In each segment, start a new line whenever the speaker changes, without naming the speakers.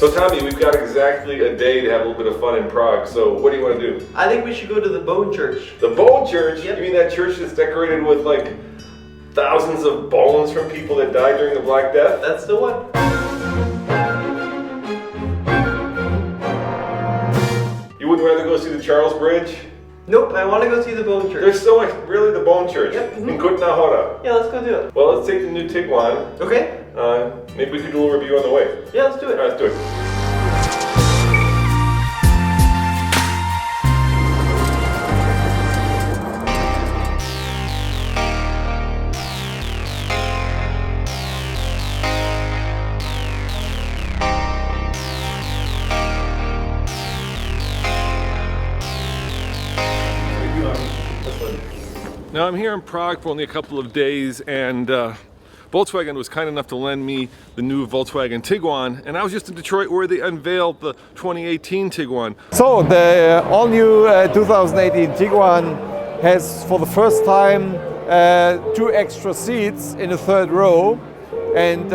So Tommy, we've got exactly a day to have a little bit of fun in Prague. So what do you want to do?
I think we should go to the Bone Church.
The Bone Church?
Yep.
You mean that church that's decorated with like thousands of bones from people that died during the Black Death?
That's the one.
You wouldn't rather go see the Charles Bridge?
Nope, I want to go see the Bone Church.
There's so much, really, the Bone Church.
Yep.
In Kutna Hora.
Yeah, let's go do it.
Well, let's take the new Tiguan.
Okay.
Maybe we could do a little review on the way.
Yeah, let's do it.
All right, let's do it. Now I'm here in Prague for only a couple of days, and Volkswagen was kind enough to lend me the new Volkswagen Tiguan, and I was just in Detroit where they unveiled the 2018 Tiguan.
So the all-new 2018 Tiguan has for the first time 2 extra seats in the third row, and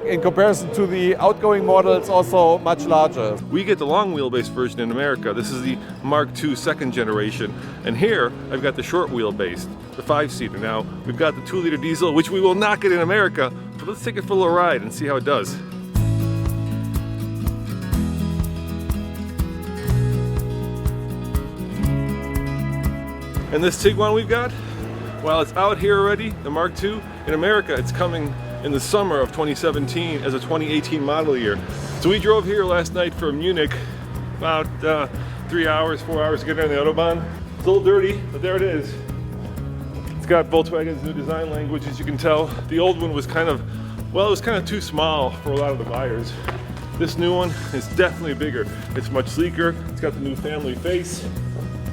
in comparison to the outgoing model, it's also much larger.
We get the long wheelbase version in America. This is the Mark II second generation. And here, I've got the short wheelbase, the 5-seater. Now, we've got the 2-liter diesel, which we will not get in America, but let's take it for a little ride and see how it does. And this Tiguan we've got, well, it's out here already, the Mark II. In America, it's coming in the summer of 2017 as a 2018 model year. So we drove here last night from Munich, about 3 hours, 4 hours to get on the Autobahn. It's a little dirty, but there it is. It's got Volkswagen's new design language, as you can tell. The old one was kind of, well, it was kind of too small for a lot of the buyers. This new one is definitely bigger. It's much sleeker. It's got the new family face.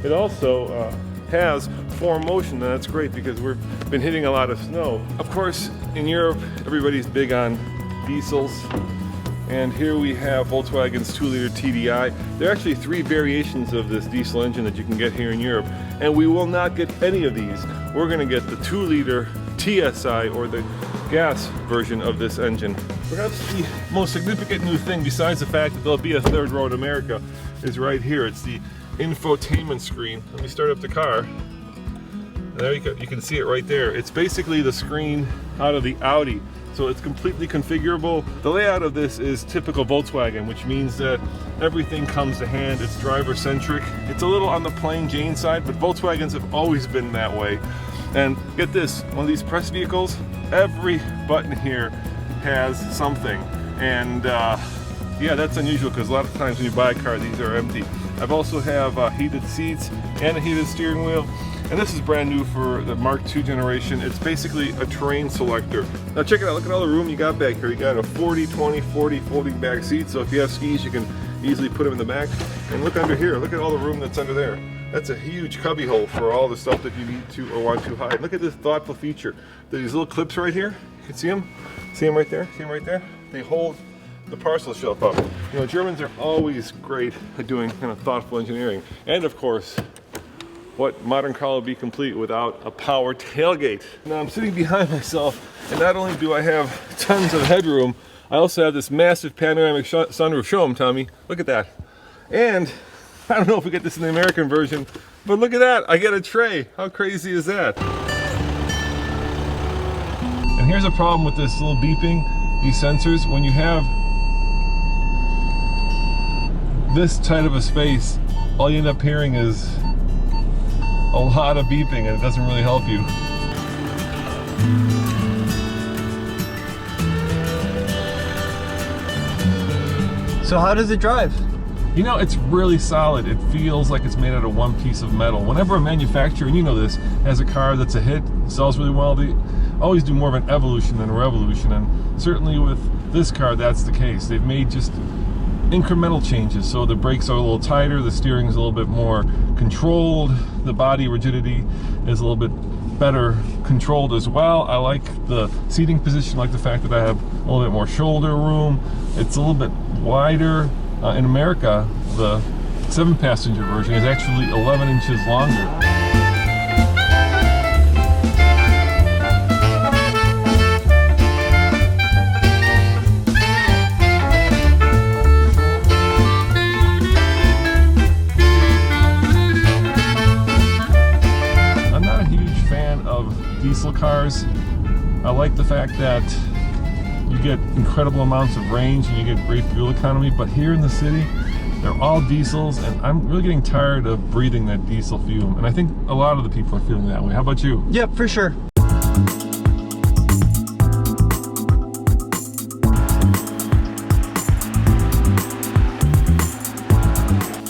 It also has 4Motion, and that's great because we've been hitting a lot of snow. Of course, in Europe, everybody's big on diesels, and here we have Volkswagen's 2-liter TDI. There are actually 3 variations of this diesel engine that you can get here in Europe, and we will not get any of these. We're going to get the 2-liter TSI, or the gas version of this engine. Perhaps the most significant new thing, besides the fact that there'll be a third row in America, is right here. It's the infotainment screen. Let me start up the car. And there you can see it right there. It's basically the screen out of the Audi. So it's completely configurable. The layout of this is typical Volkswagen, which means that everything comes to hand. It's driver-centric. It's a little on the plain Jane side, but Volkswagens have always been that way. And get this, one of these press vehicles, every button here has something. And yeah, that's unusual because a lot of times when you buy a car, these are empty. I've also have heated seats and a heated steering wheel. And this is brand new for the Mark II generation. It's basically a terrain selector. Now check it out, look at all the room you got back here. You got a 40, 20, 40 folding back seat. So if you have skis, you can easily put them in the back. And look under here, look at all the room that's under there. That's a huge cubby hole for all the stuff that you need to or want to hide. Look at this thoughtful feature. These little clips right here, you can see them? See them right there? See them right there? They hold the parcel shelf up. You know, Germans are always great at doing kind of thoughtful engineering. And of course, what modern car will be complete without a power tailgate? Now I'm sitting behind myself, and not only do I have tons of headroom, I also have this massive panoramic sunroof. Show them, Tommy. Look at that. And I don't know if we get this in the American version, but look at that. I get a tray. How crazy is that? And here's a problem with this little beeping, these sensors. When you have this tight of a space, all you end up hearing is a lot of beeping, and it doesn't really help you.
So how does it drive?
You know, it's really solid. It feels like it's made out of one piece of metal. Whenever a manufacturer, and you know this, has a car that's a hit, sells really well, they always do more of an evolution than a revolution, and certainly with this car, that's the case. They've made just incremental changes. So the brakes are a little tighter, the steering is a little bit more controlled, the body rigidity is a little bit better controlled as well. I like the seating position, I like the fact that I have a little bit more shoulder room. It's a little bit wider. In America, the 7-passenger version is actually 11 inches longer. like the fact that you get incredible amounts of range and you get great fuel economy, but here in the city, they're all diesels, and I'm really getting tired of breathing that diesel fume. And I think a lot of the people are feeling that way. How about you?
Yep, for sure.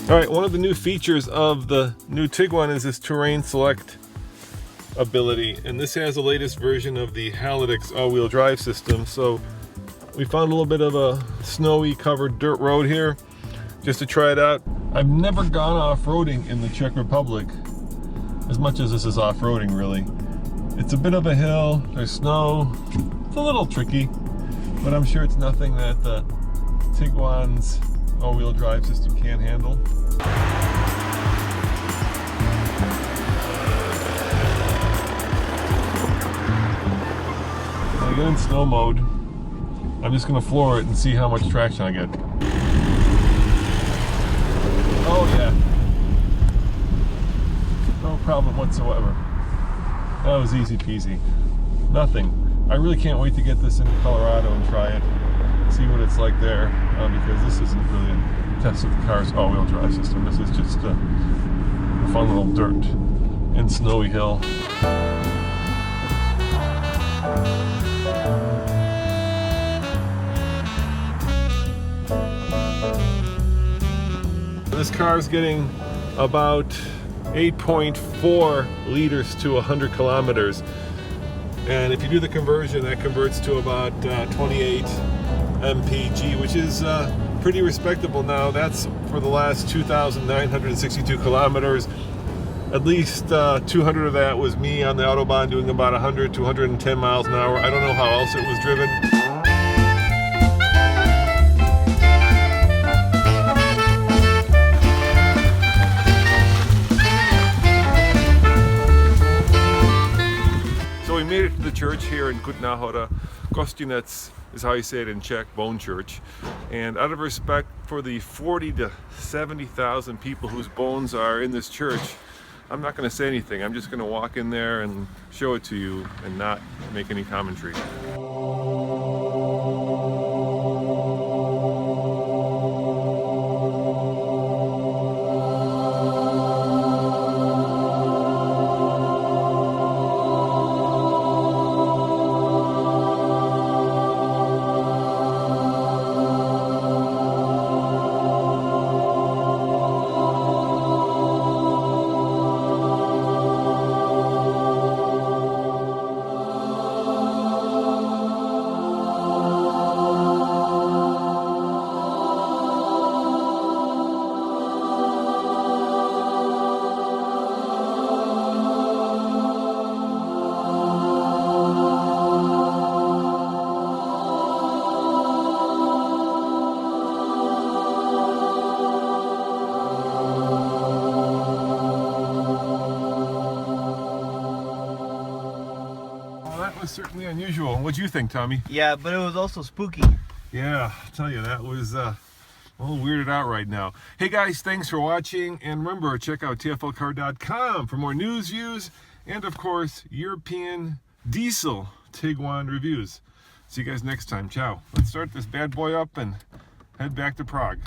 All right, one of the new features of the new Tiguan is this terrain select ability, and this has the latest version of the Haldex all-wheel drive system. So we found a little bit of a snowy covered dirt road here just to try it out. I've never gone off-roading in the Czech Republic as much as this is off-roading, really. It's a bit of a hill, there's snow, it's a little tricky, but I'm sure it's nothing that the Tiguan's all-wheel drive system can't handle. When I get in snow mode, I'm just going to floor it and see how much traction I get. Oh yeah. No problem whatsoever. That was easy peasy. Nothing. I really can't wait to get this into Colorado and try it. See what it's like there, because this isn't really a test of the car's all-wheel drive system. This is just a fun little dirt and snowy hill. This car is getting about 8.4 liters to 100 kilometers. And if you do the conversion, that converts to about 28 mpg, which is pretty respectable now. That's for the last 2,962 kilometers. At least 200 of that was me on the Autobahn doing about 100 to 110 miles an hour. I don't know how else it was driven. So we made it to the church here in Kutná Hora. Gostinec is how you say it in Czech, bone church. And out of respect for the 40 to 70,000 people whose bones are in this church, I'm not going to say anything. I'm just going to walk in there and show it to you and not make any commentary. Certainly unusual. What do you think, Tommy?
Yeah, but it was also spooky.
Yeah, I'll tell you, that was a little weirded out right now. Hey guys, thanks for watching, and remember, check out TFLcar.com for more news, views, and of course, European diesel Tiguan reviews. See you guys next time. Ciao. Let's start this bad boy up and head back to Prague.